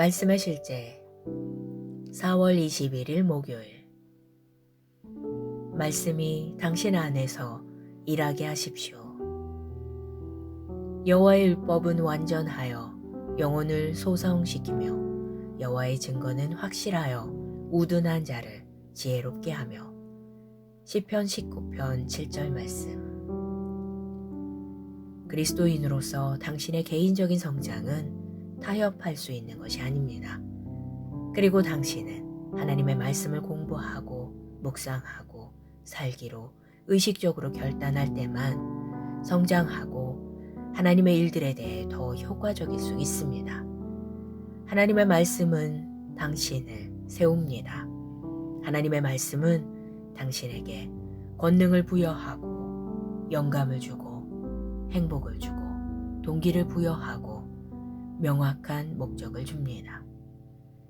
말씀의 실제 4월 21일 목요일. 말씀이 당신 안에서 일하게 하십시오. 여호와의 율법은 완전하여 영혼을 소성시키며 여호와의 증거는 확실하여 우둔한 자를 지혜롭게 하며. 시편 19편 7절 말씀. 그리스도인으로서 당신의 개인적인 성장은 타협할 수 있는 것이 아닙니다. 그리고 당신은 하나님의 말씀을 공부하고 묵상하고 살기로 의식적으로 결단할 때만 성장하고 하나님의 일들에 대해 더 효과적일 수 있습니다. 하나님의 말씀은 당신을 세웁니다. 하나님의 말씀은 당신에게 권능을 부여하고 영감을 주고 행복을 주고 동기를 부여하고 명확한 목적을 줍니다.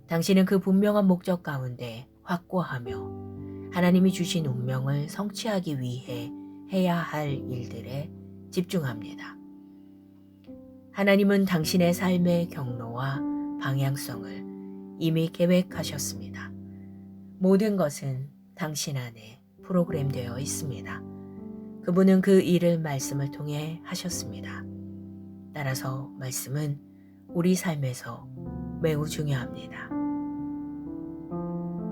당신은 그 분명한 목적 가운데 확고하며 하나님이 주신 운명을 성취하기 위해 해야 할 일들에 집중합니다. 하나님은 당신의 삶의 경로와 방향성을 이미 계획하셨습니다. 모든 것은 당신 안에 프로그램되어 있습니다. 그분은 그 일을 말씀을 통해 하셨습니다. 따라서 말씀은 우리 삶에서 매우 중요합니다.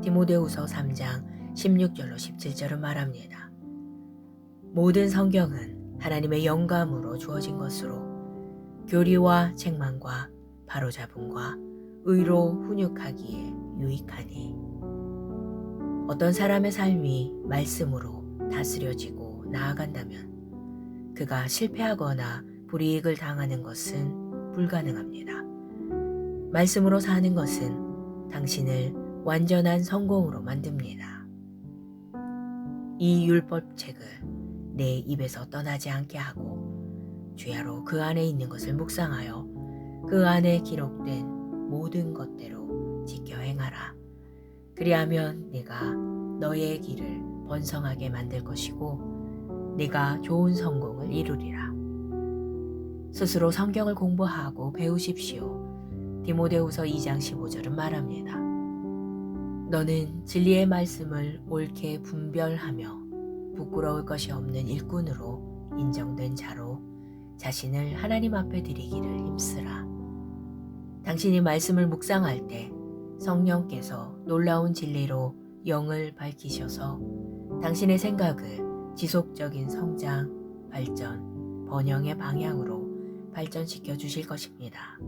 디모데후서 3장 16절로 17절은 말합니다. 모든 성경은 하나님의 영감으로 주어진 것으로 교리와 책망과 바로잡음과 의로 훈육하기에 유익하니. 어떤 사람의 삶이 말씀으로 다스려지고 나아간다면 그가 실패하거나 불이익을 당하는 것은 불가능합니다. 말씀으로 사는 것은 당신을 완전한 성공으로 만듭니다. 이 율법책을 내 입에서 떠나지 않게 하고 주야로 그 안에 있는 것을 묵상하여 그 안에 기록된 모든 것대로 지켜 행하라. 그리하면 네가 너의 길을 번성하게 만들 것이고 네가 좋은 성공을 이루리라. 스스로 성경을 공부하고 배우십시오. 디모데후서 2장 15절은 말합니다. 너는 진리의 말씀을 옳게 분별하며 부끄러울 것이 없는 일꾼으로 인정된 자로 자신을 하나님 앞에 드리기를 힘쓰라. 당신이 말씀을 묵상할 때 성령께서 놀라운 진리로 영을 밝히셔서 당신의 생각을 지속적인 성장, 발전, 번영의 방향으로 발전시켜 주실 것입니다.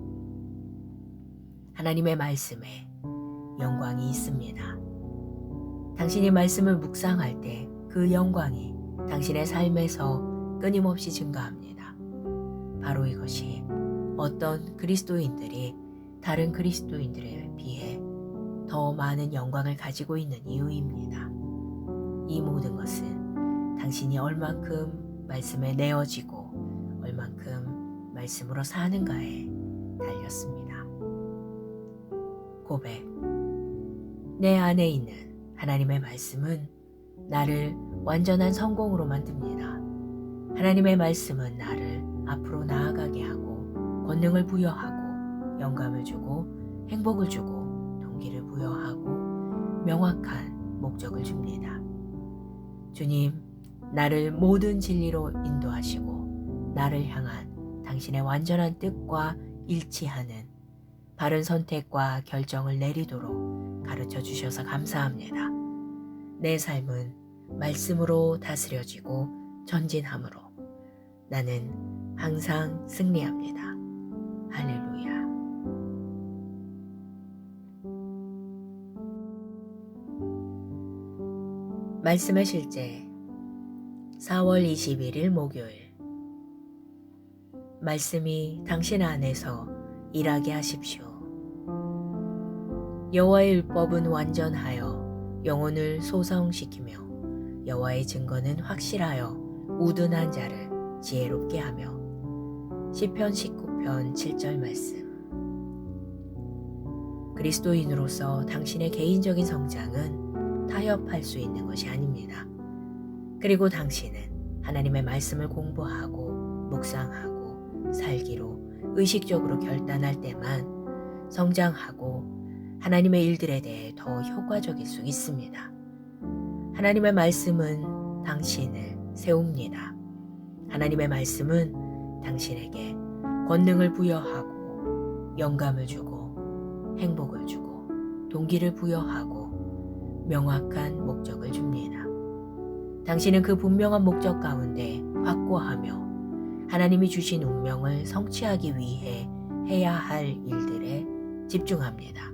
하나님의 말씀에 영광이 있습니다. 당신이 말씀을 묵상할 때 그 영광이 당신의 삶에서 끊임없이 증가합니다. 바로 이것이 어떤 그리스도인들이 다른 그리스도인들에 비해 더 많은 영광을 가지고 있는 이유입니다. 이 모든 것은 당신이 얼만큼 말씀에 내어지고 얼만큼 말씀으로 사는가에 달렸습니다. 고백. 내 안에 있는 하나님의 말씀은 나를 완전한 성공으로 만듭니다. 하나님의 말씀은 나를 앞으로 나아가게 하고 권능을 부여하고 영감을 주고 행복을 주고 동기를 부여하고 명확한 목적을 줍니다. 주님, 나를 모든 진리로 인도하시고 나를 향한 당신의 완전한 뜻과 일치하는 바른 선택과 결정을 내리도록 가르쳐 주셔서 감사합니다. 내 삶은 말씀으로 다스려지고 전진함으로 나는 항상 승리합니다. 할렐루야. 말씀의 실제 4월 21일 목요일. 말씀이 당신 안에서 일하게 하십시오. 여호와의 율법은 완전하여 영혼을 소성시키며 여호와의 증거는 확실하여 우둔한 자를 지혜롭게 하며. 시편 19편 7절 말씀. 그리스도인으로서 당신의 개인적인 성장은 타협할 수 있는 것이 아닙니다. 그리고 당신은 하나님의 말씀을 공부하고 묵상하고 살기로 의식적으로 결단할 때만 성장하고 하나님의 일들에 대해 더 효과적일 수 있습니다. 하나님의 말씀은 당신을 세웁니다. 하나님의 말씀은 당신에게 권능을 부여하고 영감을 주고 행복을 주고 동기를 부여하고 명확한 목적을 줍니다. 당신은 그 분명한 목적 가운데 확고하며 하나님이 주신 운명을 성취하기 위해 해야 할 일들에 집중합니다.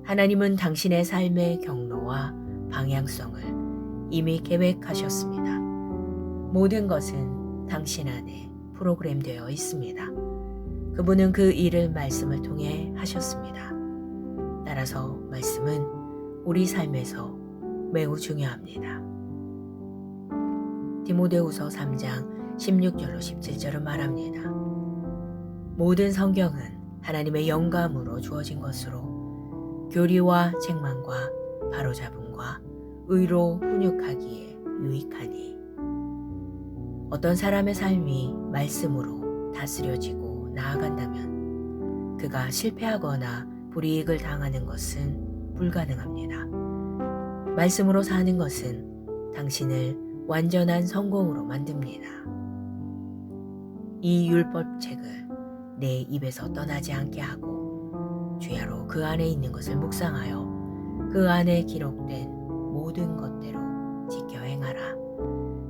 하나님은 당신의 삶의 경로와 방향성을 이미 계획하셨습니다. 모든 것은 당신 안에 프로그램되어 있습니다. 그분은 그 일을 말씀을 통해 하셨습니다. 따라서 말씀은 우리 삶에서 매우 중요합니다. 디모데후서 3장 16절로 17절은 말합니다. 모든 성경은 하나님의 영감으로 주어진 것으로 교리와 책망과 바로잡음과 의로 훈육하기에 유익하니 어떤 사람의 삶이 말씀으로 다스려지고 나아간다면 그가 실패하거나 불이익을 당하는 것은 불가능합니다. 말씀으로 사는 것은 당신을 완전한 성공으로 만듭니다. 이 율법책을 내 입에서 떠나지 않게 하고 주야로 그 안에 있는 것을 묵상하여 그 안에 기록된 모든 것대로 지켜 행하라.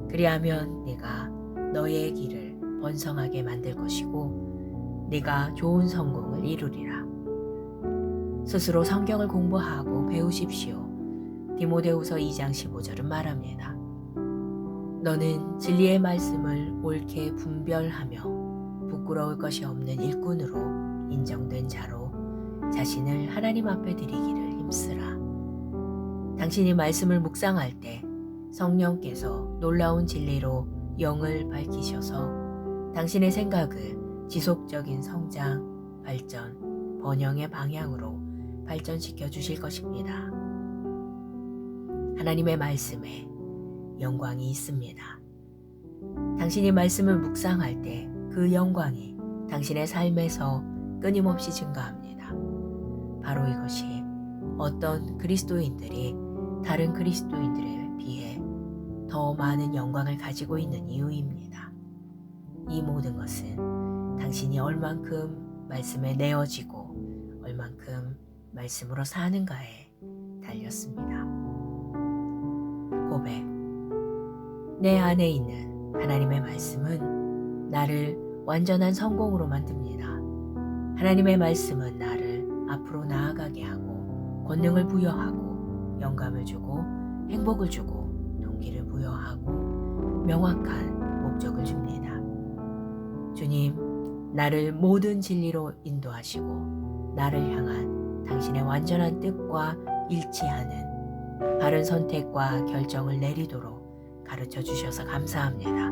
그리하면 네가 너의 길을 번성하게 만들 것이고 네가 좋은 성공을 이루리라. 스스로 성경을 공부하고 배우십시오. 디모데후서 2장 15절은 말합니다. 너는 진리의 말씀을 옳게 분별하며 부끄러울 것이 없는 일꾼으로 인정된 자로 자신을 하나님 앞에 드리기를 힘쓰라. 당신이 말씀을 묵상할 때 성령께서 놀라운 진리로 영을 밝히셔서 당신의 생각을 지속적인 성장, 발전, 번영의 방향으로 발전시켜 주실 것입니다. 하나님의 말씀에 영광이 있습니다. 당신이 말씀을 묵상할 때 그 영광이 당신의 삶에서 끊임없이 증가합니다. 바로 이것이 어떤 그리스도인들이 다른 그리스도인들에 비해 더 많은 영광을 가지고 있는 이유입니다. 이 모든 것은 당신이 얼만큼 말씀에 내어지고 얼만큼 말씀으로 사는가에 달렸습니다. 고백. 내 안에 있는 하나님의 말씀은 나를 완전한 성공으로 만듭니다. 하나님의 말씀은 나를 앞으로 나아가게 하고 권능을 부여하고 영감을 주고 행복을 주고 동기를 부여하고 명확한 목적을 줍니다. 주님, 나를 모든 진리로 인도하시고 나를 향한 당신의 완전한 뜻과 일치하는 바른 선택과 결정을 내리도록 가르쳐 주셔서 감사합니다.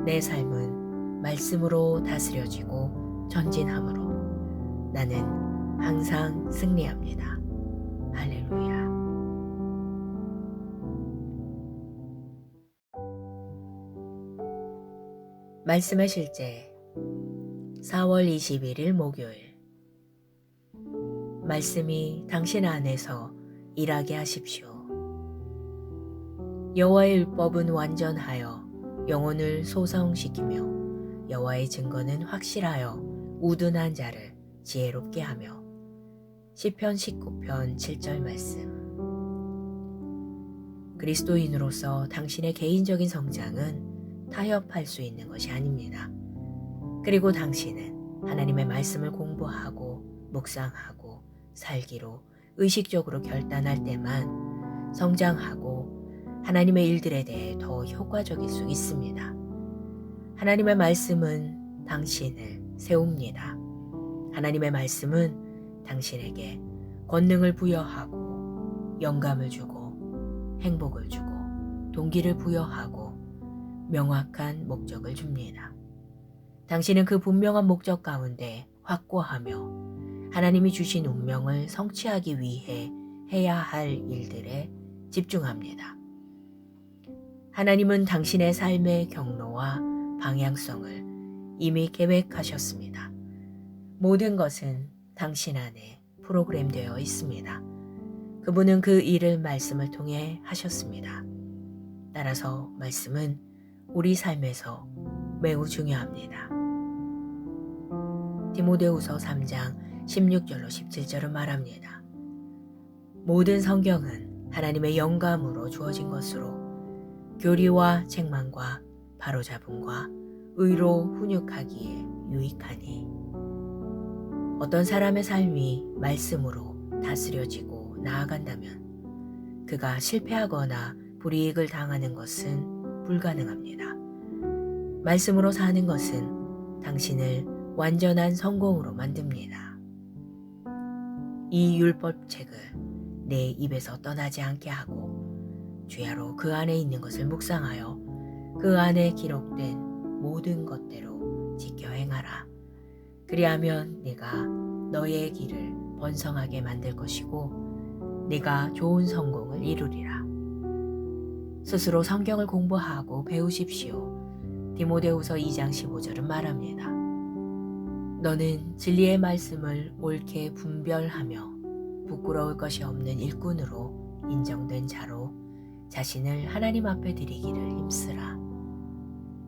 내 삶은 말씀으로 다스려지고 전진함으로 나는 항상 승리합니다. 할렐루야. 말씀의 실제 4월 21일 목요일. 말씀이 당신 안에서 일하게 하십시오. 여호와의 율법은 완전하여 영혼을 소성시키며 여호와의 증거는 확실하여 우둔한 자를 지혜롭게 하며. 시편 19편 7절 말씀. 그리스도인으로서 당신의 개인적인 성장은 타협할 수 있는 것이 아닙니다. 그리고 당신은 하나님의 말씀을 공부하고 묵상하고 살기로 의식적으로 결단할 때만 성장하고 하나님의 일들에 대해 더 효과적일 수 있습니다. 하나님의 말씀은 당신을 세웁니다. 하나님의 말씀은 당신에게 권능을 부여하고 영감을 주고 행복을 주고 동기를 부여하고 명확한 목적을 줍니다. 당신은 그 분명한 목적 가운데 확고하며 하나님이 주신 운명을 성취하기 위해 해야 할 일들에 집중합니다. 하나님은 당신의 삶의 경로와 방향성을 이미 계획하셨습니다. 모든 것은 당신 안에 프로그램되어 있습니다. 그분은 그 일을 말씀을 통해 하셨습니다. 따라서 말씀은 우리 삶에서 매우 중요합니다. 디모데후서 3장 16절로 17절은 말합니다. 모든 성경은 하나님의 영감으로 주어진 것으로 교리와 책망과 바로잡음과 의로 훈육하기에 유익하니 어떤 사람의 삶이 말씀으로 다스려지고 나아간다면 그가 실패하거나 불이익을 당하는 것은 불가능합니다. 말씀으로 사는 것은 당신을 완전한 성공으로 만듭니다. 이 율법책을 내 입에서 떠나지 않게 하고 주야로 그 안에 있는 것을 묵상하여 그 안에 기록된 모든 것대로 지켜 행하라. 그리하면 내가 너의 길을 번성하게 만들 것이고 네가 좋은 성공을 이루리라. 스스로 성경을 공부하고 배우십시오. 디모데후서 2장 15절은 말합니다. 너는 진리의 말씀을 옳게 분별하며 부끄러울 것이 없는 일꾼으로 인정된 자로 자신을 하나님 앞에 드리기를 힘쓰라.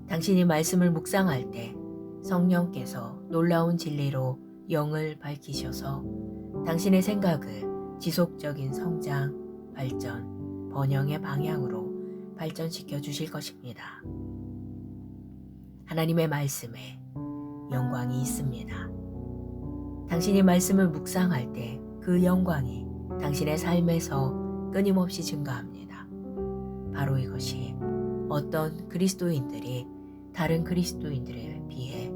당신이 말씀을 묵상할 때 성령께서 놀라운 진리로 영을 밝히셔서 당신의 생각을 지속적인 성장, 발전, 번영의 방향으로 발전시켜 주실 것입니다. 하나님의 말씀에 영광이 있습니다. 당신이 말씀을 묵상할 때 그 영광이 당신의 삶에서 끊임없이 증가합니다. 바로 이것이 어떤 그리스도인들이 다른 그리스도인들에 비해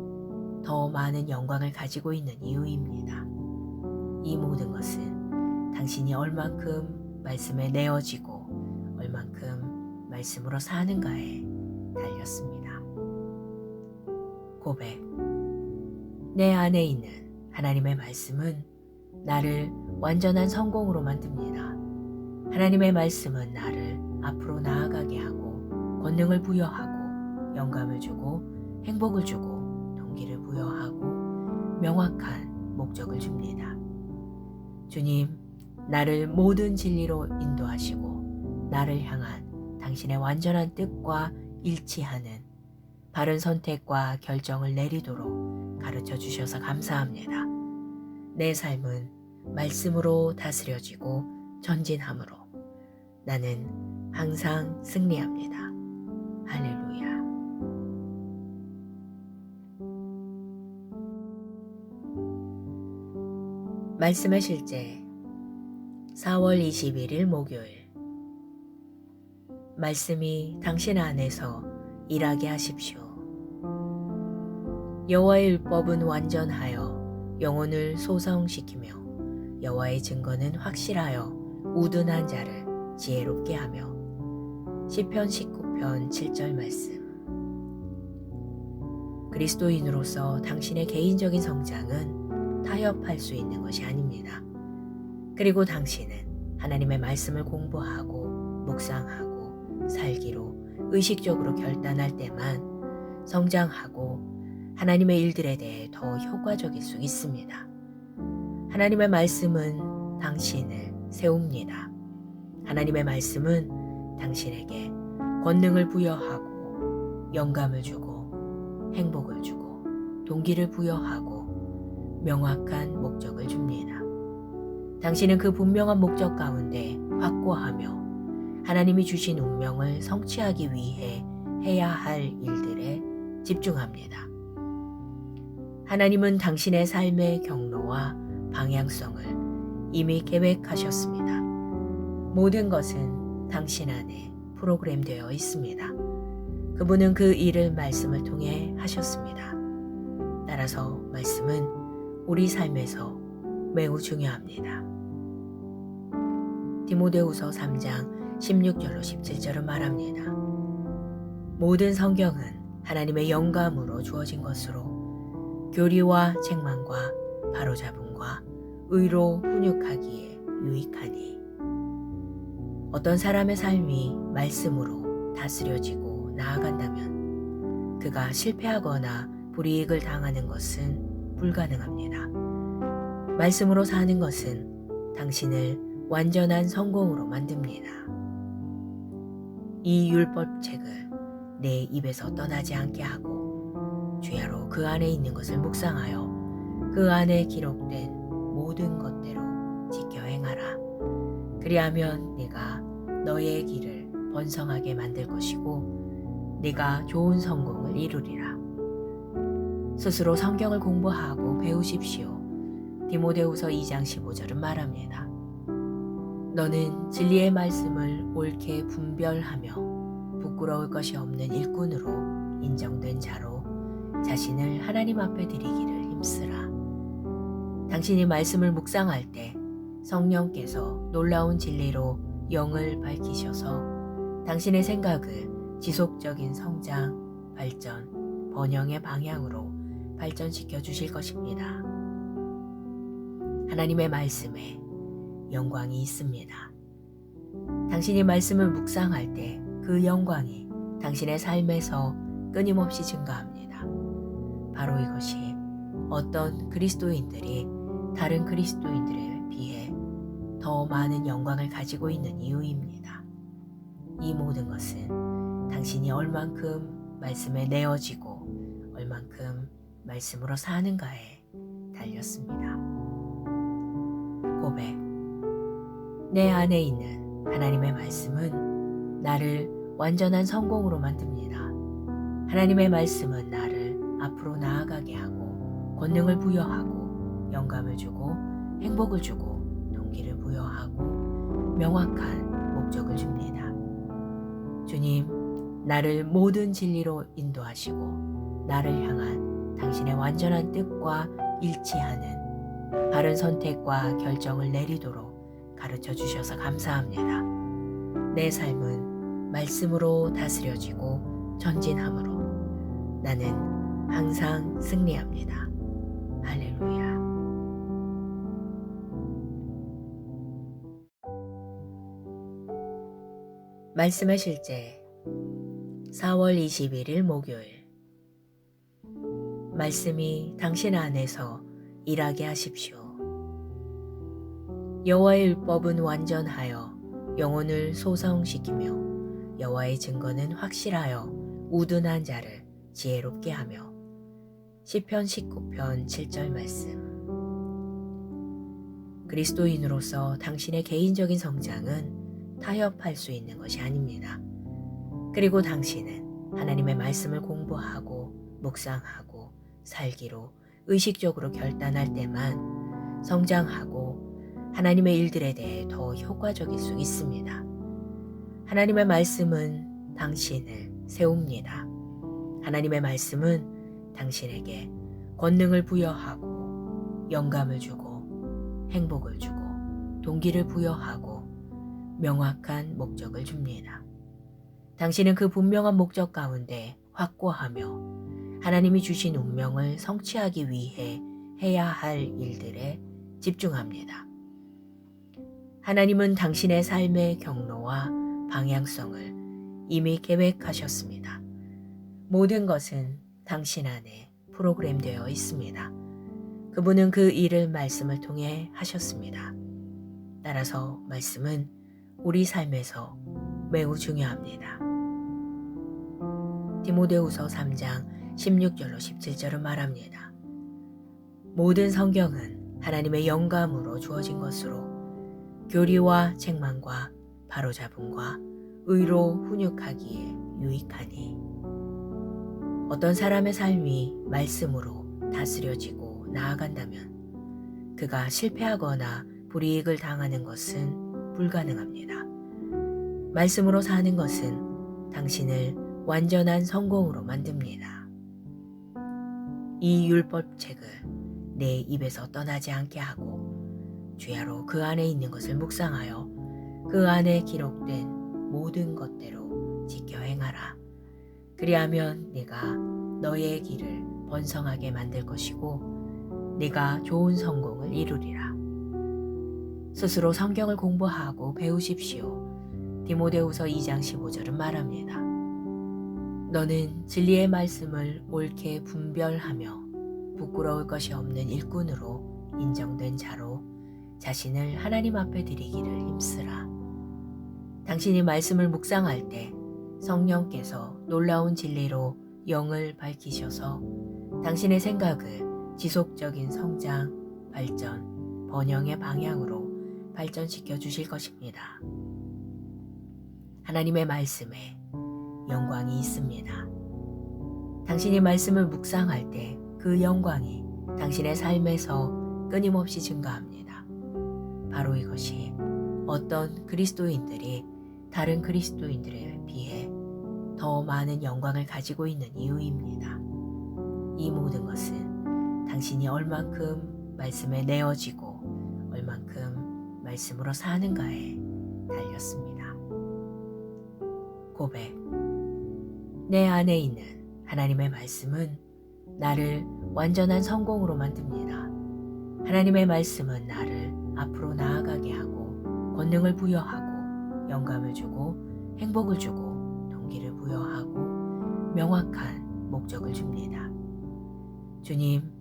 더 많은 영광을 가지고 있는 이유입니다. 이 모든 것은 당신이 얼만큼 말씀에 내어지고 얼만큼 말씀으로 사는가에 달렸습니다. 고백. 내 안에 있는 하나님의 말씀은 나를 완전한 성공으로 만듭니다. 하나님의 말씀은 나를 앞으로 나아가게 하고 권능을 부여하고 영감을 주고 행복을 주고 동기를 부여하고 명확한 목적을 줍니다. 주님, 나를 모든 진리로 인도하시고 나를 향한 당신의 완전한 뜻과 일치하는 바른 선택과 결정을 내리도록 가르쳐 주셔서 감사합니다. 내 삶은 말씀으로 다스려지고 전진함으로 나는 항상 승리합니다. 할렐루야. 말씀의 실제 4월 21일 목요일. 말씀이 당신 안에서 일하게 하십시오. 여호와의 율법은 완전하여 영혼을 소성시키며 여호와의 증거는 확실하여 우둔한 자를 지혜롭게 하며. 시편 19편 7절 말씀. 그리스도인으로서 당신의 개인적인 성장은 타협할 수 있는 것이 아닙니다. 그리고 당신은 하나님의 말씀을 공부하고 묵상하고 살기로 의식적으로 결단할 때만 성장하고 하나님의 일들에 대해 더 효과적일 수 있습니다. 하나님의 말씀은 당신을 세웁니다. 하나님의 말씀은 당신에게 권능을 부여하고 영감을 주고 행복을 주고 동기를 부여하고 명확한 목적을 줍니다. 당신은 그 분명한 목적 가운데 확고하며 하나님이 주신 운명을 성취하기 위해 해야 할 일들에 집중합니다. 하나님은 당신의 삶의 경로와 방향성을 이미 계획하셨습니다. 모든 것은 당신 안에 프로그램되어 있습니다. 그분은 그 일을 말씀을 통해 하셨습니다. 따라서 말씀은 우리 삶에서 매우 중요합니다. 디모데후서 3장 16절로 17절은 말합니다. 모든 성경은 하나님의 영감으로 주어진 것으로 교리와 책망과 바로잡음과 의로 훈육하기에 유익하니 어떤 사람의 삶이 말씀으로 다스려지고 나아간다면 그가 실패하거나 불이익을 당하는 것은 불가능합니다. 말씀으로 사는 것은 당신을 완전한 성공으로 만듭니다. 이 율법책을 내 입에서 떠나지 않게 하고 주야로 그 안에 있는 것을 묵상하여 그 안에 기록된 모든 것대로 지켜 행하라. 그리하면 내가 너의 길을 번성하게 만들 것이고 네가 좋은 성공을 이루리라. 스스로 성경을 공부하고 배우십시오. 디모데후서 2장 15절은 말합니다. 너는 진리의 말씀을 옳게 분별하며 부끄러울 것이 없는 일꾼으로 인정된 자로 자신을 하나님 앞에 드리기를 힘쓰라. 당신이 말씀을 묵상할 때 성령께서 놀라운 진리로 영을 밝히셔서 당신의 생각을 지속적인 성장, 발전, 번영의 방향으로 발전시켜 주실 것입니다. 하나님의 말씀에 영광이 있습니다. 당신이 말씀을 묵상할 때 그 영광이 당신의 삶에서 끊임없이 증가합니다. 바로 이것이 어떤 그리스도인들이 다른 그리스도인들에 비해 더 많은 영광을 가지고 있는 이유입니다. 이 모든 것은 당신이 얼만큼 말씀에 내어지고 얼만큼 말씀으로 사는가에 달렸습니다. 고백. 내 안에 있는 하나님의 말씀은 나를 완전한 성공으로 만듭니다. 하나님의 말씀은 나를 앞으로 나아가게 하고 권능을 부여하고 영감을 주고 행복을 주고 동기를 부여하고 명확한 목적을 줍니다. 주님, 나를 모든 진리로 인도하시고 나를 향한 당신의 완전한 뜻과 일치하는 바른 선택과 결정을 내리도록 가르쳐 주셔서 감사합니다. 내 삶은 말씀으로 다스려지고 전진함으로 나는 항상 승리합니다. 할렐루야. 말씀의 실제 4월 21일 목요일. 말씀이 당신 안에서 일하게 하십시오. 여호와의 율법은 완전하여 영혼을 소성시키며 여호와의 증거는 확실하여 우둔한 자를 지혜롭게 하며. 시편 19편 7절 말씀. 그리스도인으로서 당신의 개인적인 성장은 타협할 수 있는 것이 아닙니다. 그리고 당신은 하나님의 말씀을 공부하고 묵상하고 살기로 의식적으로 결단할 때만 성장하고 하나님의 일들에 대해 더 효과적일 수 있습니다. 하나님의 말씀은 당신을 세웁니다. 하나님의 말씀은 당신에게 권능을 부여하고 영감을 주고 행복을 주고 동기를 부여하고 명확한 목적을 줍니다. 당신은 그 분명한 목적 가운데 확고하며 하나님이 주신 운명을 성취하기 위해 해야 할 일들에 집중합니다. 하나님은 당신의 삶의 경로와 방향성을 이미 계획하셨습니다. 모든 것은 당신 안에 프로그램되어 있습니다. 그분은 그 일을 말씀을 통해 하셨습니다. 따라서 말씀은 우리 삶에서 매우 중요합니다. 디모데후서 3장 16절로 17절은 말합니다. 모든 성경은 하나님의 영감으로 주어진 것으로 교리와 책망과 바로잡음과 의로 훈육하기에 유익하니. 어떤 사람의 삶이 말씀으로 다스려지고 나아간다면 그가 실패하거나 불이익을 당하는 것은 불가능합니다. 말씀으로 사는 것은 당신을 완전한 성공으로 만듭니다. 이 율법책을 내 입에서 떠나지 않게 하고 주야로 그 안에 있는 것을 묵상하여 그 안에 기록된 모든 것대로 지켜 행하라. 그리하면 네가 너의 길을 번성하게 만들 것이고 네가 좋은 성공을 이루리라. 스스로 성경을 공부하고 배우십시오. 디모데후서 2장 15절은 말합니다. 너는 진리의 말씀을 옳게 분별하며 부끄러울 것이 없는 일꾼으로 인정된 자로 자신을 하나님 앞에 드리기를 힘쓰라. 당신이 말씀을 묵상할 때 성령께서 놀라운 진리로 영을 밝히셔서 당신의 생각을 지속적인 성장, 발전, 번영의 방향으로 발전시켜 주실 것입니다. 하나님의 말씀에 영광이 있습니다. 당신이 말씀을 묵상할 때 그 영광이 당신의 삶에서 끊임없이 증가합니다. 바로 이것이 어떤 그리스도인들이 다른 그리스도인들에 비해 더 많은 영광을 가지고 있는 이유입니다. 이 모든 것은 당신이 얼만큼 말씀에 내어지고 얼만큼 말씀으로 사는가에 달렸습니다. 고백. 내 안에 있는 하나님의 말씀은 나를 완전한 성공으로 만듭니다. 하나님의 말씀은 나를 앞으로 나아가게 하고 권능을 부여하고 영감을 주고 행복을 주고 동기를 부여하고 명확한 목적을 줍니다. 주님,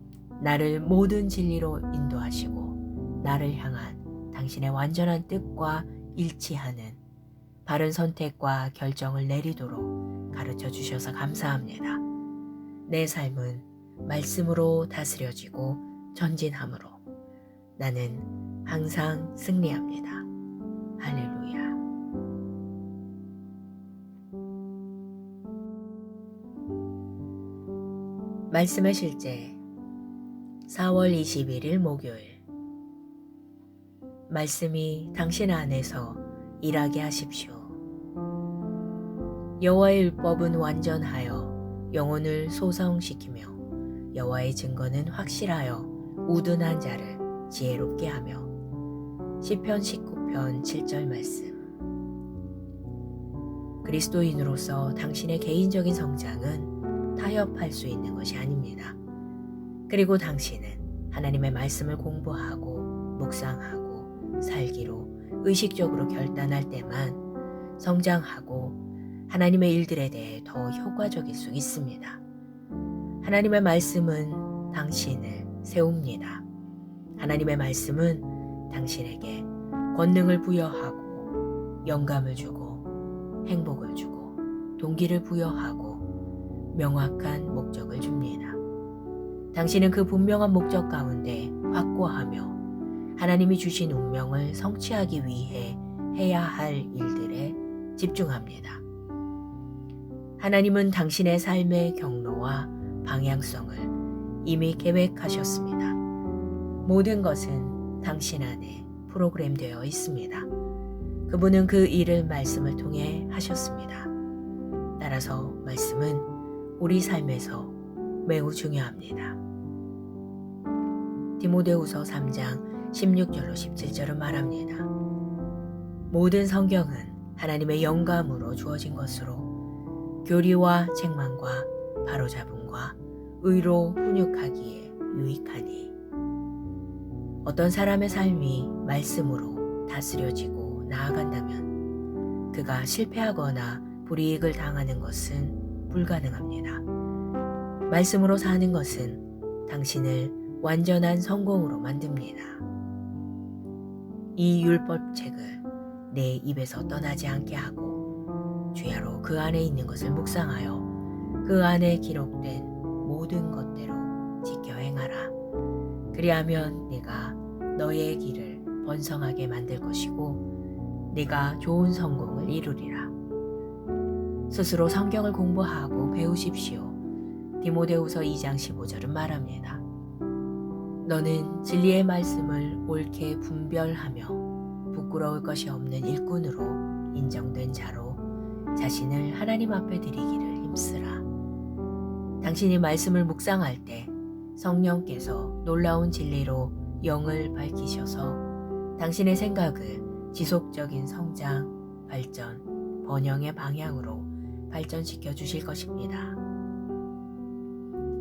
나를 모든 진리로 인도하시고 나를 향한 당신의 완전한 뜻과 일치하는 바른 선택과 결정을 내리도록 가르쳐 주셔서 감사합니다. 내 삶은 말씀으로 다스려지고 전진함으로 나는 항상 승리합니다. 할렐루야. 말씀의 실제 4월 21일 목요일. 말씀이 당신 안에서 일하게 하십시오. 여호와의 율법은 완전하여 영혼을 소성시키며 여호와의 증거는 확실하여 우둔한 자를 지혜롭게 하며. 시편 19편 7절 말씀. 그리스도인으로서 당신의 개인적인 성장은 타협할 수 있는 것이 아닙니다. 그리고 당신은 하나님의 말씀을 공부하고 묵상하고 살기로 의식적으로 결단할 때만 성장하고 하나님의 일들에 대해 더 효과적일 수 있습니다. 하나님의 말씀은 당신을 세웁니다. 하나님의 말씀은 당신에게 권능을 부여하고 영감을 주고 행복을 주고 동기를 부여하고 명확한 목적을 줍니다. 당신은 그 분명한 목적 가운데 확고하며 하나님이 주신 운명을 성취하기 위해 해야 할 일들에 집중합니다. 하나님은 당신의 삶의 경로와 방향성을 이미 계획하셨습니다. 모든 것은 당신 안에 프로그램되어 있습니다. 그분은 그 일을 말씀을 통해 하셨습니다. 따라서 말씀은 우리 삶에서 매우 중요합니다. 디모데후서 3장 16절로 17절은 말합니다. 모든 성경은 하나님의 영감으로 주어진 것으로 교리와 책망과 바로잡음과 의로 훈육하기에 유익하니. 어떤 사람의 삶이 말씀으로 다스려지고 나아간다면 그가 실패하거나 불이익을 당하는 것은 불가능합니다. 말씀으로 사는 것은 당신을 완전한 성공으로 만듭니다. 이 율법책을 내 입에서 떠나지 않게 하고 주야로 그 안에 있는 것을 묵상하여 그 안에 기록된 모든 것대로 지켜 행하라. 그리하면 네가 너의 길을 번성하게 만들 것이고 네가 좋은 성공을 이루리라. 스스로 성경을 공부하고 배우십시오. 디모데후서 2장 15절은 말합니다. 너는 진리의 말씀을 옳게 분별하며 부끄러울 것이 없는 일꾼으로 인정된 자로 자신을 하나님 앞에 드리기를 힘쓰라. 당신이 말씀을 묵상할 때 성령께서 놀라운 진리로 영을 밝히셔서 당신의 생각을 지속적인 성장, 발전, 번영의 방향으로 발전시켜 주실 것입니다.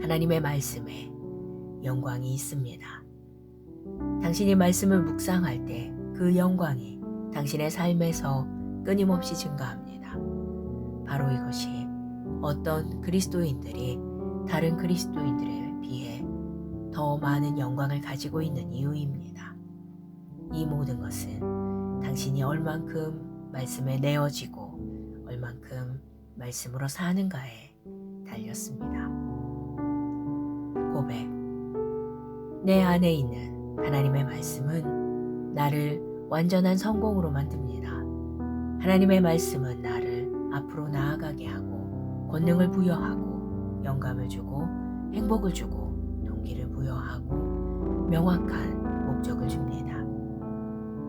하나님의 말씀에 영광이 있습니다. 당신이 말씀을 묵상할 때 그 영광이 당신의 삶에서 끊임없이 증가합니다. 바로 이것이 어떤 그리스도인들이 다른 그리스도인들에 비해 더 많은 영광을 가지고 있는 이유입니다. 이 모든 것은 당신이 얼만큼 말씀에 내어지고 얼만큼 말씀으로 사는가에 달렸습니다. 고백. 내 안에 있는 하나님의 말씀은 나를 완전한 성공으로 만듭니다. 하나님의 말씀은 나를 앞으로 나아가게 하고 권능을 부여하고 영감을 주고 행복을 주고 동기를 부여하고 명확한 목적을 줍니다.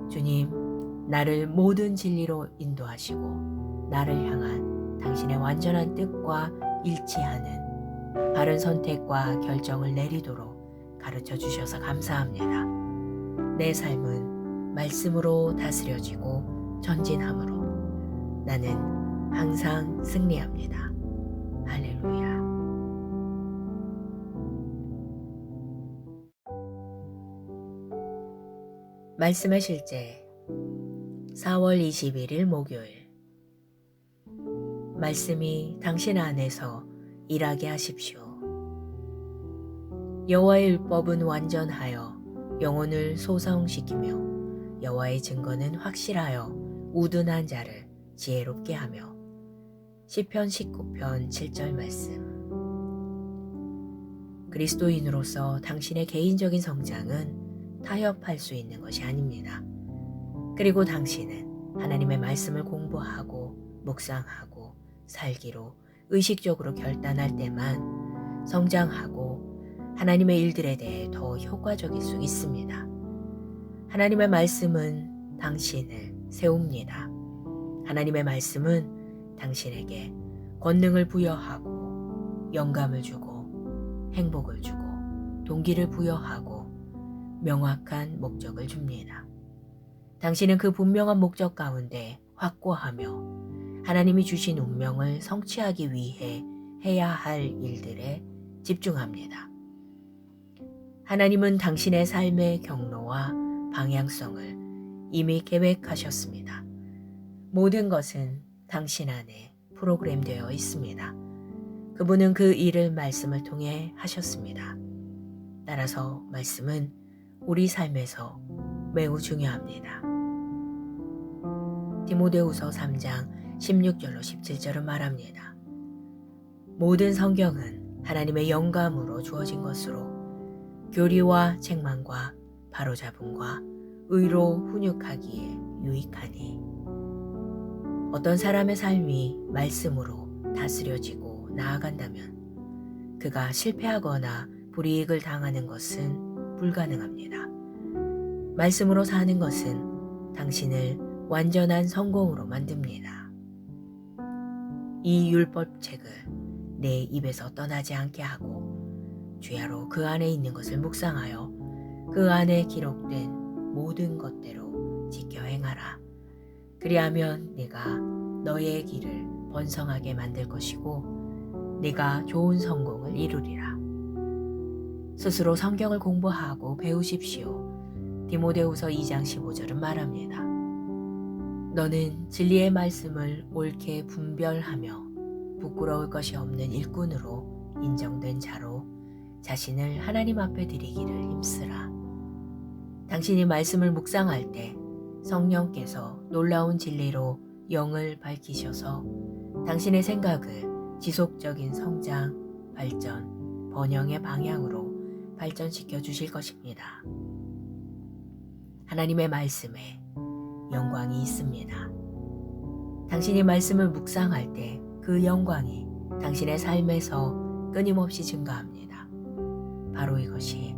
주님, 나를 모든 진리로 인도하시고 나를 향한 당신의 완전한 뜻과 일치하는 바른 선택과 결정을 내리도록 가르쳐 주셔서 감사합니다. 내 삶은 말씀으로 다스려지고 전진함으로 나는 항상 승리합니다. 할렐루야. 말씀의 실제 4월 21일 목요일. 말씀이 당신 안에서 일하게 하십시오. 여호와의 율법은 완전하여 영혼을 소성시키며 여호와의 증거는 확실하여 우둔한 자를 지혜롭게 하며. 시편 19편 7절 말씀. 그리스도인으로서 당신의 개인적인 성장은 타협할 수 있는 것이 아닙니다. 그리고 당신은 하나님의 말씀을 공부하고 묵상하고 살기로 의식적으로 결단할 때만 성장하고 하나님의 일들에 대해 더 효과적일 수 있습니다. 하나님의 말씀은 당신을 세웁니다. 하나님의 말씀은 당신에게 권능을 부여하고 영감을 주고 행복을 주고 동기를 부여하고 명확한 목적을 줍니다. 당신은 그 분명한 목적 가운데 확고하며 하나님이 주신 운명을 성취하기 위해 해야 할 일들에 집중합니다. 하나님은 당신의 삶의 경로와 방향성을 이미 계획하셨습니다. 모든 것은 당신 안에 프로그램되어 있습니다. 그분은 그 일을 말씀을 통해 하셨습니다. 따라서 말씀은 우리 삶에서 매우 중요합니다. 디모데후서 3장 16절로 17절은 말합니다. 모든 성경은 하나님의 영감으로 주어진 것으로 교리와 책망과 바로잡음과 의로 훈육하기에 유익하니. 어떤 사람의 삶이 말씀으로 다스려지고 나아간다면 그가 실패하거나 불이익을 당하는 것은 불가능합니다. 말씀으로 사는 것은 당신을 완전한 성공으로 만듭니다. 이 율법책을 내 입에서 떠나지 않게 하고 주야로 그 안에 있는 것을 묵상하여 그 안에 기록된 모든 것대로 지켜 행하라. 그리하면 내가 너의 길을 번성하게 만들 것이고 네가 좋은 성공을 이루리라. 스스로 성경을 공부하고 배우십시오. 디모데후서 2장 15절은 말합니다. 너는 진리의 말씀을 옳게 분별하며 부끄러울 것이 없는 일꾼으로 인정된 자로 자신을 하나님 앞에 드리기를 힘쓰라. 당신이 말씀을 묵상할 때 성령께서 놀라운 진리로 영을 밝히셔서 당신의 생각을 지속적인 성장, 발전, 번영의 방향으로 발전시켜 주실 것입니다. 하나님의 말씀에 영광이 있습니다. 당신이 말씀을 묵상할 때 그 영광이 당신의 삶에서 끊임없이 증가합니다. 바로 이것이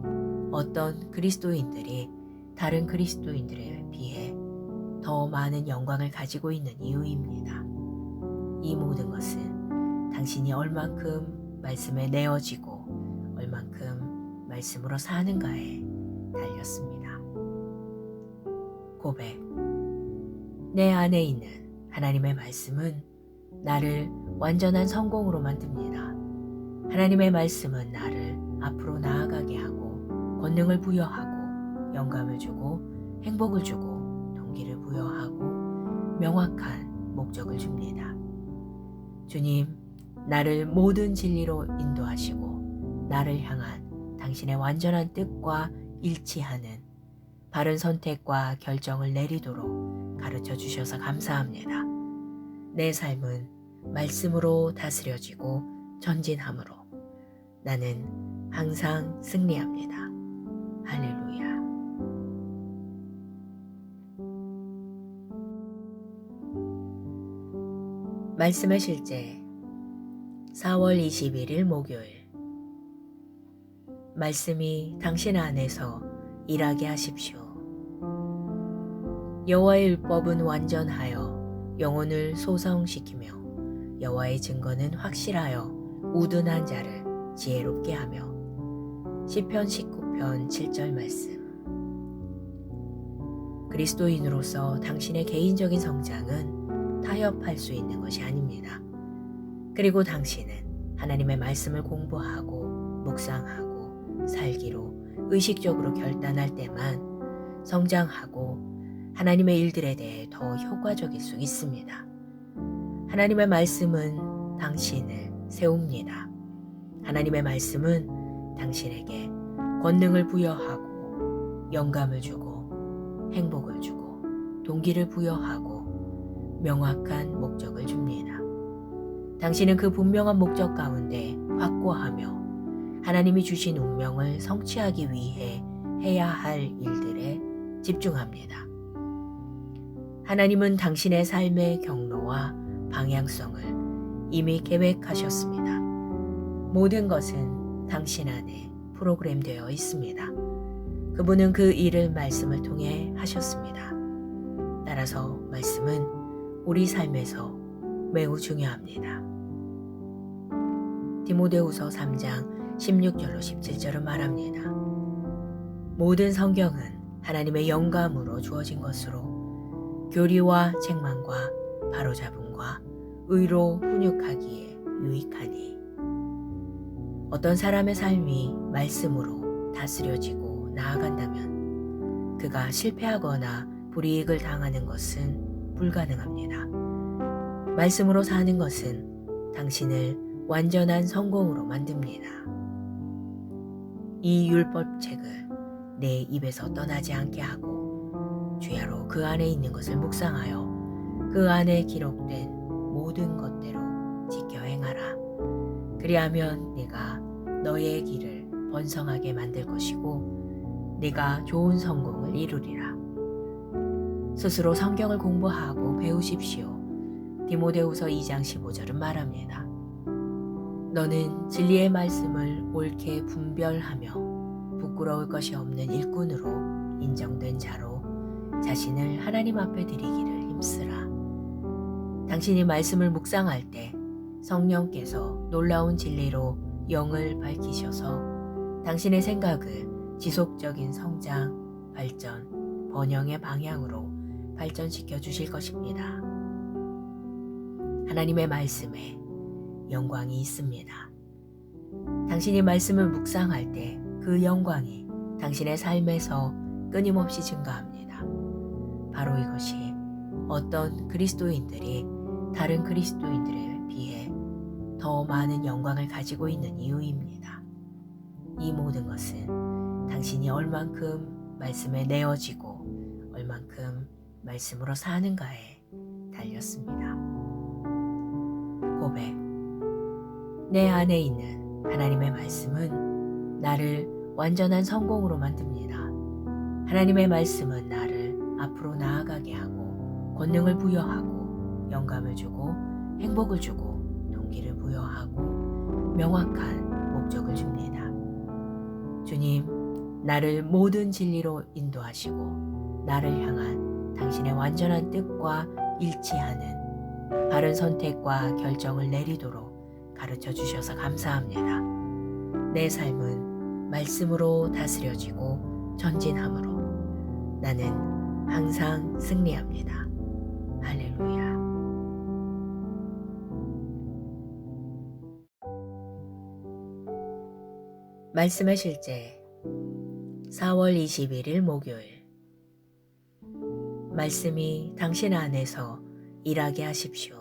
어떤 그리스도인들이 다른 그리스도인들에 비해 더 많은 영광을 가지고 있는 이유입니다. 이 모든 것은 당신이 얼만큼 말씀에 내어지고 얼만큼 말씀으로 사는가에 달렸습니다. 고백. 내 안에 있는 하나님의 말씀은 나를 완전한 성공으로 만듭니다. 하나님의 말씀은 나를 앞으로 나아가게 하고 권능을 부여하고 영감을 주고 행복을 주고 동기를 부여하고 명확한 목적을 줍니다. 주님, 나를 모든 진리로 인도하시고 나를 향한 당신의 완전한 뜻과 일치하는 바른 선택과 결정을 내리도록 가르쳐 주셔서 감사합니다. 내 삶은 말씀으로 다스려지고 전진함으로 나는 항상 승리합니다. 할렐루야. 말씀의 실제 4월 21일 목요일. 말씀이 당신 안에서 일하게 하십시오. 여호와의 율법은 완전하여 영혼을 소성시키며 여호와의 증거는 확실하여 우둔한 자를 지혜롭게 하며. 시편 19편 7절 말씀. 그리스도인으로서 당신의 개인적인 성장은 타협할 수 있는 것이 아닙니다. 그리고 당신은 하나님의 말씀을 공부하고 묵상하고 살기로 의식적으로 결단할 때만 성장하고 하나님의 일들에 대해 더 효과적일 수 있습니다. 하나님의 말씀은 당신을 세웁니다. 하나님의 말씀은 당신에게 권능을 부여하고 영감을 주고 행복을 주고 동기를 부여하고 명확한 목적을 줍니다. 당신은 그 분명한 목적 가운데 확고하며 하나님이 주신 운명을 성취하기 위해 해야 할 일들에 집중합니다. 하나님은 당신의 삶의 경로와 방향성을 이미 계획하셨습니다. 모든 것은 당신 안에 프로그램되어 있습니다. 그분은 그 일을 말씀을 통해 하셨습니다. 따라서 말씀은 우리 삶에서 매우 중요합니다. 디모데후서 3장 16절로 17절은 말합니다. 모든 성경은 하나님의 영감으로 주어진 것으로 교리와 책망과 바로잡음과 의로 훈육하기에 유익하니. 어떤 사람의 삶이 말씀으로 다스려지고 나아간다면 그가 실패하거나 불이익을 당하는 것은 불가능합니다. 말씀으로 사는 것은 당신을 완전한 성공으로 만듭니다. 이 율법책을 내 입에서 떠나지 않게 하고 주야로 그 안에 있는 것을 묵상하여 그 안에 기록된 모든 것대로 지켜 행하라. 그리하면 네가 너의 길을 번성하게 만들 것이고 네가 좋은 성공을 이루리라. 스스로 성경을 공부하고 배우십시오. 디모데후서 2장 15절은 말합니다. 너는 진리의 말씀을 옳게 분별하며 부끄러울 것이 없는 일꾼으로 인정된 자로 자신을 하나님 앞에 드리기를 힘쓰라. 당신이 말씀을 묵상할 때 성령께서 놀라운 진리로 영을 밝히셔서 당신의 생각을 지속적인 성장, 발전, 번영의 방향으로 발전시켜 주실 것입니다. 하나님의 말씀에 영광이 있습니다. 당신이 말씀을 묵상할 때 그 영광이 당신의 삶에서 끊임없이 증가합니다. 바로 이것이 어떤 그리스도인들이 다른 그리스도인들에 비해 더 많은 영광을 가지고 있는 이유입니다. 이 모든 것은 당신이 얼만큼 말씀에 내어지고 얼만큼 말씀으로 사는가에 달렸습니다. 고백. 내 안에 있는 하나님의 말씀은 나를 완전한 성공으로 만듭니다. 하나님의 말씀은 나를 앞으로 나아가게 하고 권능을 부여하고 영감을 주고 행복을 주고 동기를 부여하고 명확한 목적을 줍니다. 주님, 나를 모든 진리로 인도하시고 나를 향한 당신의 완전한 뜻과 일치하는 바른 선택과 결정을 내리도록 가르쳐 주셔서 감사합니다. 내 삶은 말씀으로 다스려지고 전진함으로 나는 항상 승리합니다. 할렐루야. 말씀의 실제 4월 21일 목요일. 말씀이 당신 안에서 일하게 하십시오.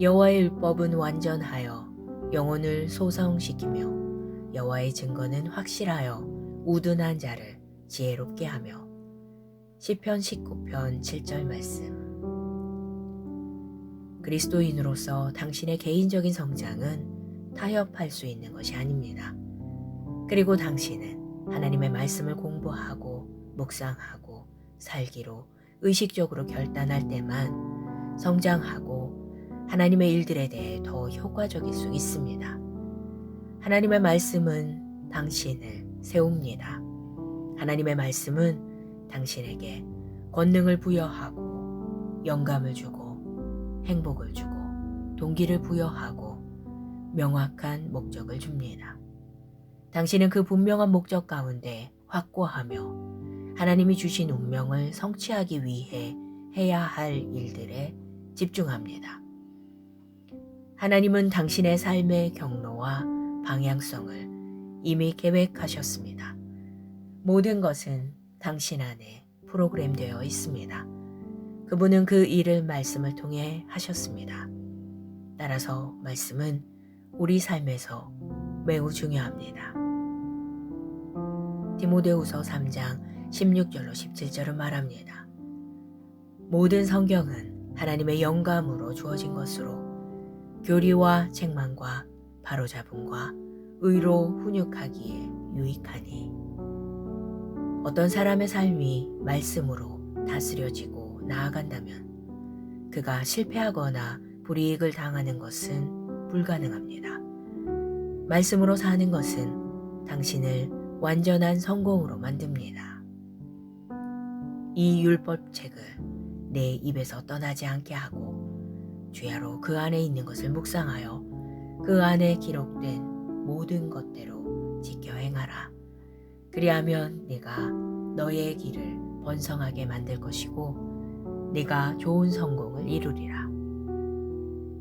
여호와의 율법은 완전하여 영혼을 소성시키며 여호와의 증거는 확실하여 우둔한 자를 지혜롭게 하며. 시편 19편 7절 말씀. 그리스도인으로서 당신의 개인적인 성장은 타협할 수 있는 것이 아닙니다. 그리고 당신은 하나님의 말씀을 공부하고 묵상하고 살기로 의식적으로 결단할 때만 성장하고 하나님의 일들에 대해 더 효과적일 수 있습니다. 하나님의 말씀은 당신을 세웁니다. 하나님의 말씀은 당신에게 권능을 부여하고 영감을 주고 행복을 주고 동기를 부여하고 명확한 목적을 줍니다. 당신은 그 분명한 목적 가운데 확고하며 하나님이 주신 운명을 성취하기 위해 해야 할 일들에 집중합니다. 하나님은 당신의 삶의 경로와 방향성을 이미 계획하셨습니다. 모든 것은 당신 안에 프로그램되어 있습니다. 그분은 그 일을 말씀을 통해 하셨습니다. 따라서 말씀은 우리 삶에서 매우 중요합니다. 디모데후서 3장 16절로 17절은 말합니다. 모든 성경은 하나님의 영감으로 주어진 것으로 교리와 책망과 바로잡음과 의로 훈육하기에 유익하니. 어떤 사람의 삶이 말씀으로 다스려지고 나아간다면 그가 실패하거나 불이익을 당하는 것은 불가능합니다. 말씀으로 사는 것은 당신을 완전한 성공으로 만듭니다. 이 율법책을 내 입에서 떠나지 않게 하고 주야로 그 안에 있는 것을 묵상하여 그 안에 기록된 모든 것대로 지켜 행하라. 그리하면 네가 너의 길을 번성하게 만들 것이고 네가 좋은 성공을 이루리라.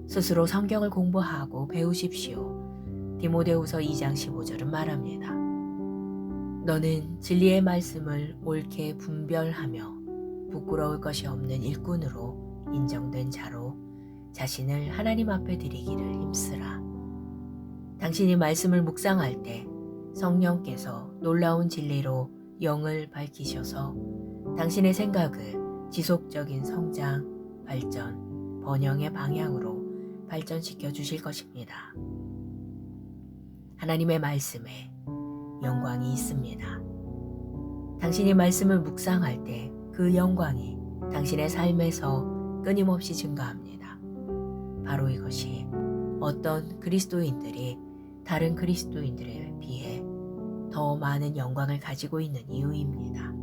스스로 성경을 공부하고 배우십시오. 디모데후서 2장 15절은 말합니다. 너는 진리의 말씀을 옳게 분별하며 부끄러울 것이 없는 일꾼으로 인정된 자로 자신을 하나님 앞에 드리기를 힘쓰라. 당신이 말씀을 묵상할 때 성령께서 놀라운 진리로 영을 밝히셔서 당신의 생각을 지속적인 성장, 발전, 번영의 방향으로 발전시켜 주실 것입니다. 하나님의 말씀에 영광이 있습니다. 당신이 말씀을 묵상할 때 그 영광이 당신의 삶에서 끊임없이 증가합니다. 바로 이것이 어떤 그리스도인들이 다른 그리스도인들에 비해 더 많은 영광을 가지고 있는 이유입니다.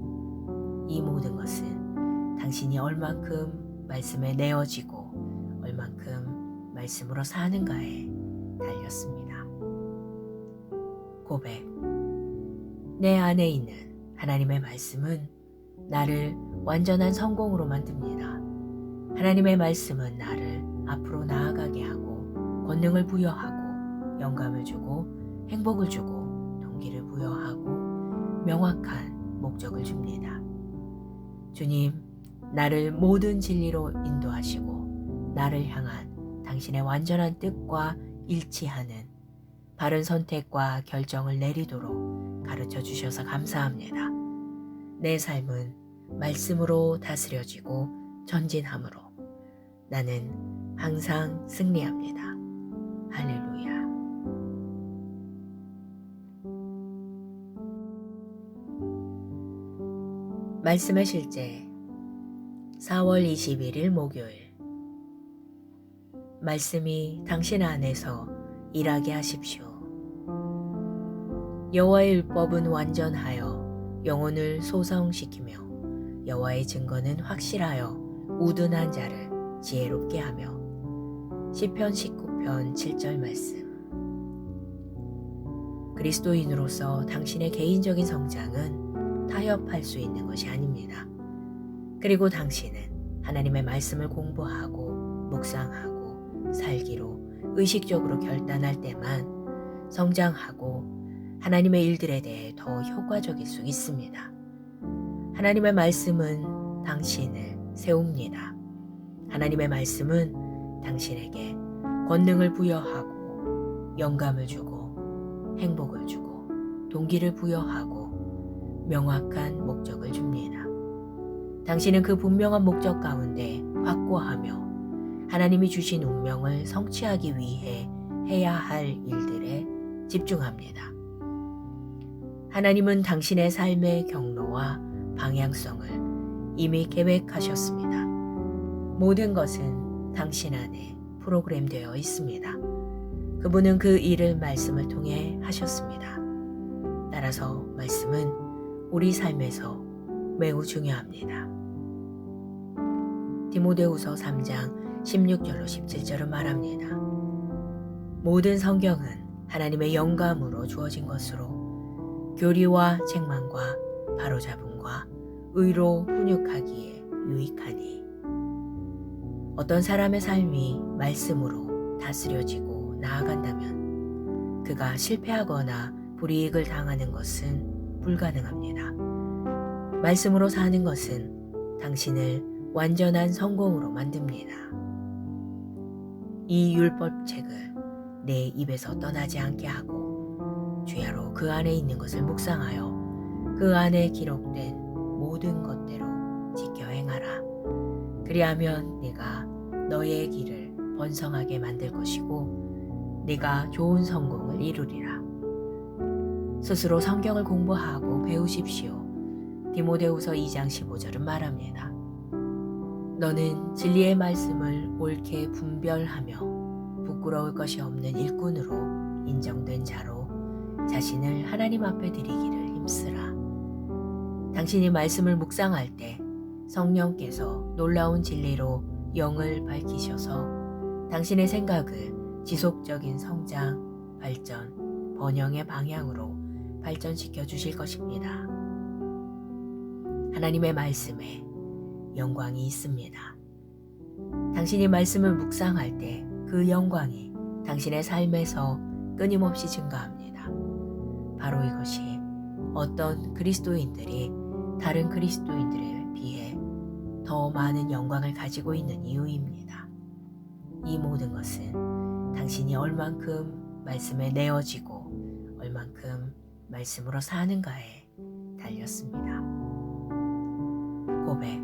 이 모든 것은 당신이 얼만큼 말씀에 내어지고 얼만큼 말씀으로 사는가에 달렸습니다. 고백. 내 안에 있는 하나님의 말씀은 나를 완전한 성공으로 만듭니다. 하나님의 말씀은 나를 앞으로 나아가게 하고 권능을 부여하고 영감을 주고 행복을 주고 동기를 부여하고 명확한 목적을 줍니다. 주님, 나를 모든 진리로 인도하시고 나를 향한 당신의 완전한 뜻과 일치하는 바른 선택과 결정을 내리도록 가르쳐 주셔서 감사합니다. 내 삶은 말씀으로 다스려지고 전진함으로 나는 항상 승리합니다. 할렐루야. 말씀의 실제 4월 21일 목요일. 말씀이 당신 안에서 일하게 하십시오. 여호와의 율법은 완전하여 영혼을 소성시키며 여호와의 증거는 확실하여 우둔한 자를 지혜롭게 하며. 시편 19편 7절 말씀. 그리스도인으로서 당신의 개인적인 성장은 타협할 수 있는 것이 아닙니다. 그리고 당신은 하나님의 말씀을 공부하고 묵상하고 살기로 의식적으로 결단할 때만 성장하고 하나님의 일들에 대해 더 효과적일 수 있습니다. 하나님의 말씀은 당신을 세웁니다. 하나님의 말씀은 당신에게 권능을 부여하고 영감을 주고 행복을 주고 동기를 부여하고 명확한 목적을 줍니다. 당신은 그 분명한 목적 가운데 확고하며 하나님이 주신 운명을 성취하기 위해 해야 할 일들에 집중합니다. 하나님은 당신의 삶의 경로와 방향성을 이미 계획하셨습니다. 모든 것은 당신 안에 프로그램되어 있습니다. 그분은 그 일을 말씀을 통해 하셨습니다. 따라서 말씀은 우리 삶에서 매우 중요합니다. 디모데후서 3장 16절로 17절은 말합니다. 모든 성경은 하나님의 영감으로 주어진 것으로 교리와 책망과 바로잡음과 의로 훈육하기에 유익하니 어떤 사람의 삶이 말씀으로 다스려지고 나아간다면 그가 실패하거나 불이익을 당하는 것은 불가능합니다. 말씀으로 사는 것은 당신을 완전한 성공으로 만듭니다. 이 율법책을 내 입에서 떠나지 않게 하고 주야로 그 안에 있는 것을 묵상하여 그 안에 기록된 모든 것대로 지켜 행하라. 그리하면 내가 너의 길을 번성하게 만들 것이고 네가 좋은 성공을 이루리라. 스스로 성경을 공부하고 배우십시오. 디모데후서 2장 15절은 말합니다. 너는 진리의 말씀을 옳게 분별하며 부끄러울 것이 없는 일꾼으로 인정된 자로 자신을 하나님 앞에 드리기를 힘쓰라. 당신이 말씀을 묵상할 때 성령께서 놀라운 진리로 영을 밝히셔서 당신의 생각을 지속적인 성장, 발전, 번영의 방향으로 발전시켜 주실 것입니다. 하나님의 말씀에 영광이 있습니다. 당신이 말씀을 묵상할 때 그 영광이 당신의 삶에서 끊임없이 증가합니다. 바로 이것이 어떤 그리스도인들이 다른 그리스도인들에 비해 더 많은 영광을 가지고 있는 이유입니다. 이 모든 것은 당신이 얼만큼 말씀에 내어지고 얼만큼 말씀으로 사는가에 달렸습니다. 고백.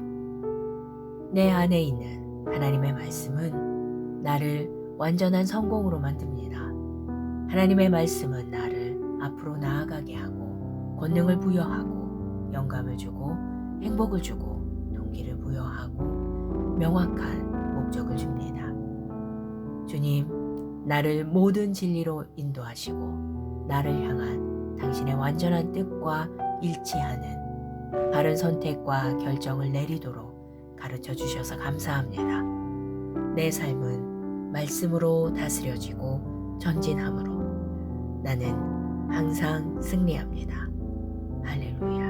내 안에 있는 하나님의 말씀은 나를 완전한 성공으로 만듭니다. 하나님의 말씀은 나를 앞으로 나아가게 하고 권능을 부여하고 영감을 주고 행복을 주고 동기를 부여하고 명확한 목적을 줍니다. 주님, 나를 모든 진리로 인도하시고 나를 향한 당신의 완전한 뜻과 일치하는 바른 선택과 결정을 내리도록 가르쳐 주셔서 감사합니다. 내 삶은 말씀으로 다스려지고 전진함으로 나는 항상 승리합니다. 할렐루야.